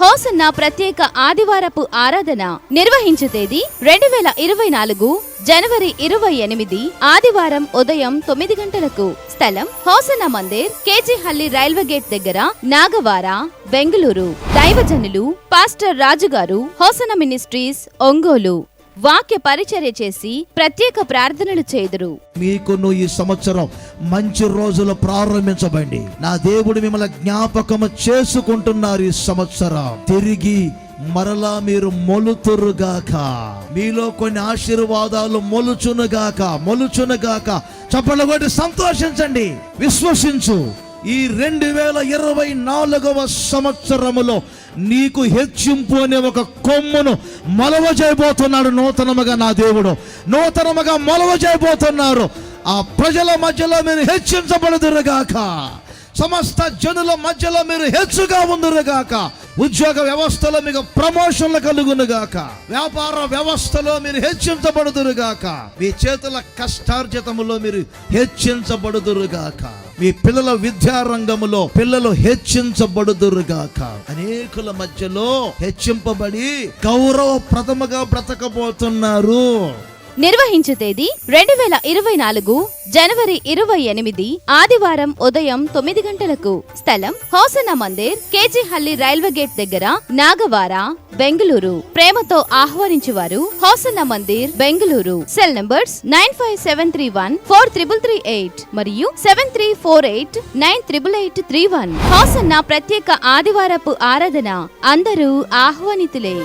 Hosanna ప్రత్యేక ఆదివారపు ఆరాధన నిర్వహించు తేదీ 2024 జనవరి 28 ఆదివారం ఉదయం 9 గంటలకు. స్థలం హోసన్న మందిర్, కేజీహల్లి రైల్వే గేట్ దగ్గర, నాగవార, బెంగళూరు. దైవజనులు పాస్టర్ రాజుగారు, హోసన్న మినిస్ట్రీస్, ఒంగోలు. వాక్య పరిచర్య చేసి ప్రత్యేక ప్రార్థనలు చేదురు. మీకును ఈ సంవత్సరం మంచి రోజులు ప్రారంభించబండి. నా దేవుడు మిమ్మల్ని జ్ఞాపకము చేసుకుంటున్నారు. ఈ సంవత్సరం తిరిగి మరలా మీరు మొలుతురుగాక. మీలో కొన్ని ఆశీర్వాదాలు మొలుచునుగాక. చప్పట్లు కొట్టి సంతోషించండి, విశ్వసించు. ఈ 2024వ సంవత్సరములో నీకు హెచ్చింపు అనే ఒక కొమ్మును మొలవ చేయబోతున్నాడు. నూతనముగా నా దేవుడు నూతనముగా మొలవ చేయబోతున్నారు. ఆ ప్రజల మధ్యలో మీరు హెచ్చించబడుదురుగాక. సమస్త జనుల మధ్యలో మీరు హెచ్చుగా ఉందురుగాక. ఉద్యోగ వ్యవస్థలో మీకు ప్రమోషన్లు కలుగునుగాక. వ్యాపార వ్యవస్థలో మీరు హెచ్చించబడుదురుగాక. మీ చేతుల కష్టార్జితములో మీరు హెచ్చించబడుదురుగాక. మీ పిల్లల విద్యారంగములో పిల్లలు హెచ్చించబడుదురుగాక. అనేకుల మధ్యలో హెచ్చింపబడి గౌరవప్రదముగా బ్రతకబోతున్నారు. నిర్వహించు తేదీ 2024 జనవరి 28 ఆదివారం ఉదయం 9 గంటలకు. స్థలం హోసన్న మందిర్, కేజీహల్లి రైల్వే గేట్ దగ్గర, నాగవార, బెంగళూరు. ప్రేమతో ఆహ్వానించువారు హోసన్న మందిర్, బెంగళూరు. సెల్ నంబర్స్ 9573143338 మరియు 7348988831. హోసన్న ప్రత్యేక ఆదివారపు ఆరాధన. అందరూ ఆహ్వానితులే.